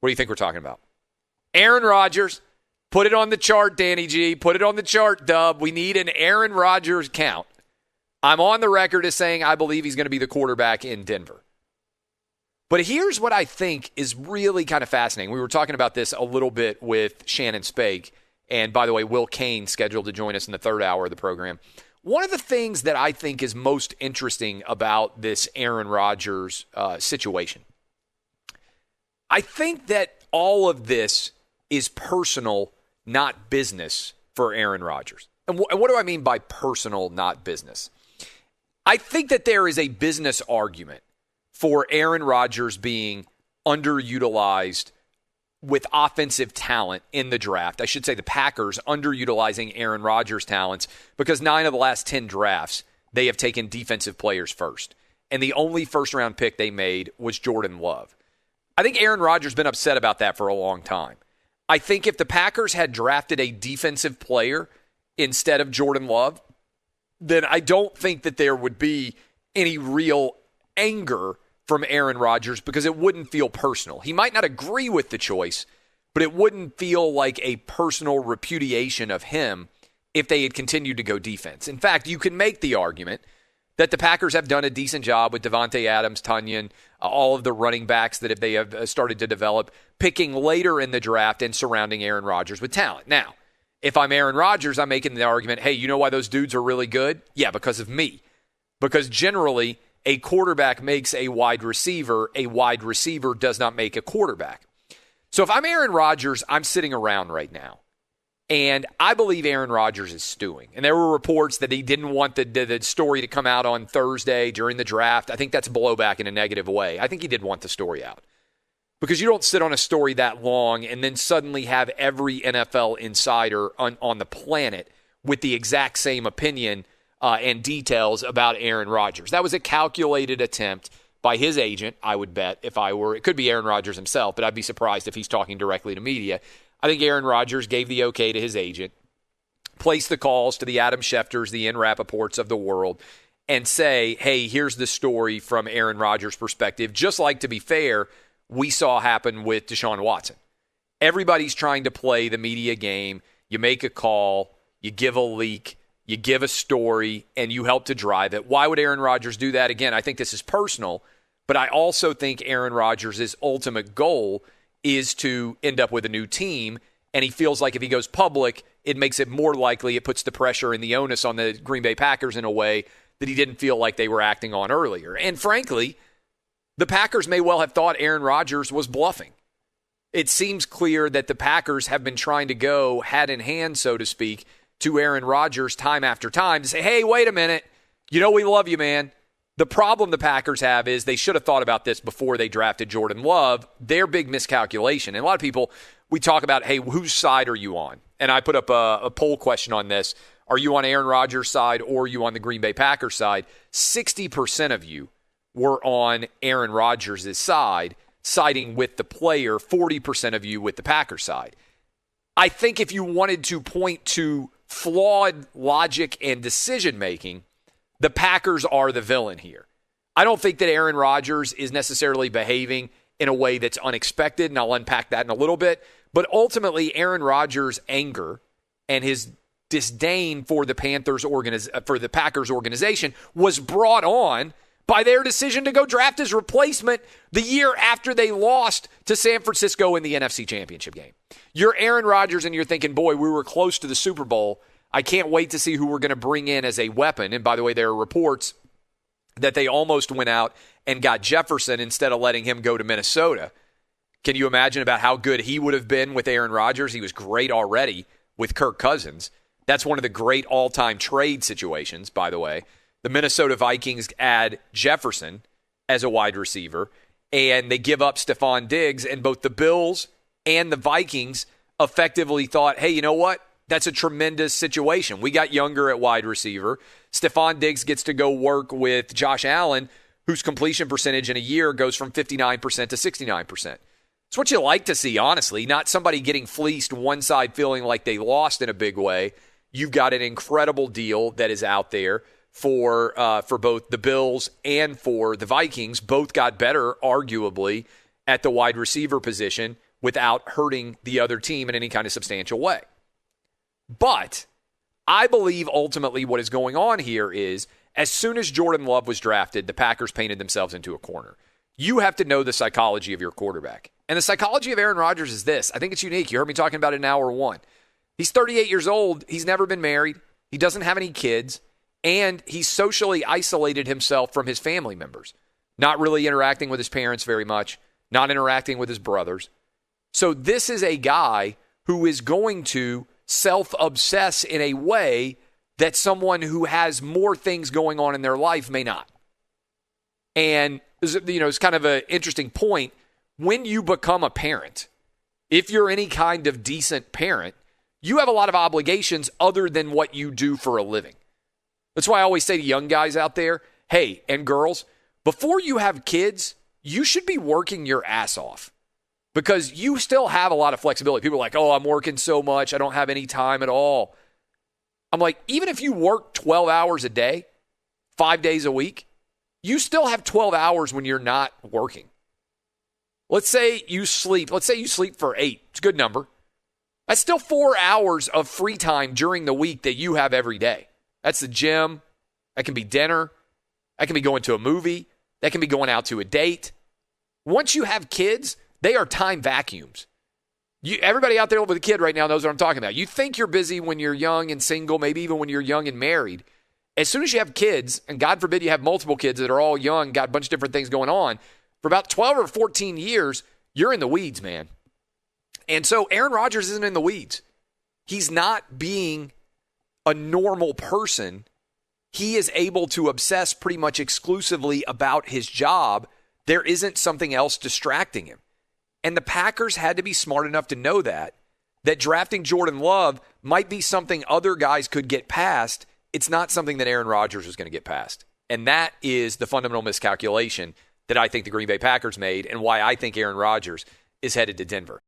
What do you think we're talking about? Aaron Rodgers. Put it on the chart, Danny G. Put it on the chart, Dub. We need an Aaron Rodgers count. I'm on the record as saying I believe he's going to be the quarterback in Denver. But here's what I think is really kind of fascinating. We were talking about this a little bit with Shannon Spake. And by the way, Will Kane scheduled to join us in the third hour of the program. One of the things that I think is most interesting about this Aaron Rodgers situation, I think that all of this is personal, not business for Aaron Rodgers. And what do I mean by personal, not business? I think that there is a business argument for Aaron Rodgers being underutilized with offensive talent in the draft. I should say the Packers underutilizing Aaron Rodgers' talents because 9 of the last 10 drafts, they have taken defensive players first. And the only first-round pick they made was Jordan Love. I think Aaron Rodgers has been upset about that for a long time. I think if the Packers had drafted a defensive player instead of Jordan Love, then I don't think that there would be any real anger from Aaron Rodgers because it wouldn't feel personal. He might not agree with the choice, but it wouldn't feel like a personal repudiation of him if they had continued to go defense. In fact, you can make the argument that the Packers have done a decent job with Devontae Adams, Tunyon, all of the running backs that they have started to develop, picking later in the draft and surrounding Aaron Rodgers with talent. Now, if I'm Aaron Rodgers, I'm making the argument, hey, you know why those dudes are really good? Yeah, because of me. Because generally, a quarterback makes a wide receiver does not make a quarterback. So if I'm Aaron Rodgers, I'm sitting around right now. And I believe Aaron Rodgers is stewing. And there were reports that he didn't want the story to come out on Thursday during the draft. I think that's blowback in a negative way. I think he did want the story out. Because you don't sit on a story that long and then suddenly have every NFL insider on the planet with the exact same opinion and details about Aaron Rodgers. That was a calculated attempt by his agent, I would bet, if I were. It could be Aaron Rodgers himself, but I'd be surprised if he's talking directly to media. I think Aaron Rodgers gave the okay to his agent, placed the calls to the Adam Schefters, the Ian Rappaports of the world, and say, hey, here's the story from Aaron Rodgers' perspective, just like, to be fair, we saw happen with Deshaun Watson. Everybody's trying to play the media game. You make a call, you give a leak, you give a story, and you help to drive it. Why would Aaron Rodgers do that? Again, I think this is personal, but I also think Aaron Rodgers' ultimate goal is to end up with a new team, and he feels like if he goes public, it makes it more likely, it puts the pressure and the onus on the Green Bay Packers in a way that he didn't feel like they were acting on earlier. And frankly, the Packers may well have thought Aaron Rodgers was bluffing. It seems clear that the Packers have been trying to go hat in hand, so to speak, to Aaron Rodgers time after time to say, hey, wait a minute, you know we love you, man. The problem the Packers have is they should have thought about this before they drafted Jordan Love. Their big miscalculation. And a lot of people, we talk about, hey, whose side are you on? And I put up a poll question on this. Are you on Aaron Rodgers' side or are you on the Green Bay Packers side? 60% of you were on Aaron Rodgers' side, siding with the player, 40% of you with the Packers side. I think if you wanted to point to flawed logic and decision-making, the Packers are the villain here. I don't think that Aaron Rodgers is necessarily behaving in a way that's unexpected, and I'll unpack that in a little bit. But ultimately, Aaron Rodgers' anger and his disdain for the Packers organization was brought on by their decision to go draft his replacement the year after they lost to San Francisco in the NFC Championship game. You're Aaron Rodgers and you're thinking, boy, we were close to the Super Bowl. I can't wait to see who we're going to bring in as a weapon. And by the way, there are reports that they almost went out and got Jefferson instead of letting him go to Minnesota. Can you imagine about how good he would have been with Aaron Rodgers? He was great already with Kirk Cousins. That's one of the great all-time trade situations, by the way. The Minnesota Vikings add Jefferson as a wide receiver, and they give up Stephon Diggs, and both the Bills and the Vikings effectively thought, hey, you know what? That's a tremendous situation. We got younger at wide receiver. Stephon Diggs gets to go work with Josh Allen, whose completion percentage in a year goes from 59% to 69%. It's what you like to see, honestly, not somebody getting fleeced, one side feeling like they lost in a big way. You've got an incredible deal that is out there for both the Bills and for the Vikings. Both got better, arguably, at the wide receiver position without hurting the other team in any kind of substantial way. But I believe ultimately what is going on here is as soon as Jordan Love was drafted, the Packers painted themselves into a corner. You have to know the psychology of your quarterback. And the psychology of Aaron Rodgers is this. I think it's unique. You heard me talking about it in hour one. He's 38 years old. He's never been married. He doesn't have any kids. And he's socially isolated himself from his family members. Not really interacting with his parents very much. Not interacting with his brothers. So this is a guy who is going to self-obsess in a way that someone who has more things going on in their life may not. And, it's kind of an interesting point. When you become a parent, if you're any kind of decent parent, you have a lot of obligations other than what you do for a living. That's why I always say to young guys out there, hey, and girls, before you have kids, you should be working your ass off because you still have a lot of flexibility. People are like, oh, I'm working so much. I don't have any time at all. I'm like, even if you work 12 hours a day, 5 days a week, you still have 12 hours when you're not working. Let's say you sleep. Let's say you sleep for 8. It's a good number. That's still 4 hours of free time during the week that you have every day. That's the gym. That can be dinner. That can be going to a movie. That can be going out to a date. Once you have kids, they are time vacuums. Everybody out there with a kid right now knows what I'm talking about. You think you're busy when you're young and single, maybe even when you're young and married. As soon as you have kids, and God forbid you have multiple kids that are all young, got a bunch of different things going on, for about 12 or 14 years, you're in the weeds, man. And so Aaron Rodgers isn't in the weeds. He's not being a normal person. He is able to obsess pretty much exclusively about his job. There isn't something else distracting him. And the Packers had to be smart enough to know that drafting Jordan Love might be something other guys could get past. It's not something that Aaron Rodgers is going to get past. And that is the fundamental miscalculation that I think the Green Bay Packers made and why I think Aaron Rodgers is headed to Denver.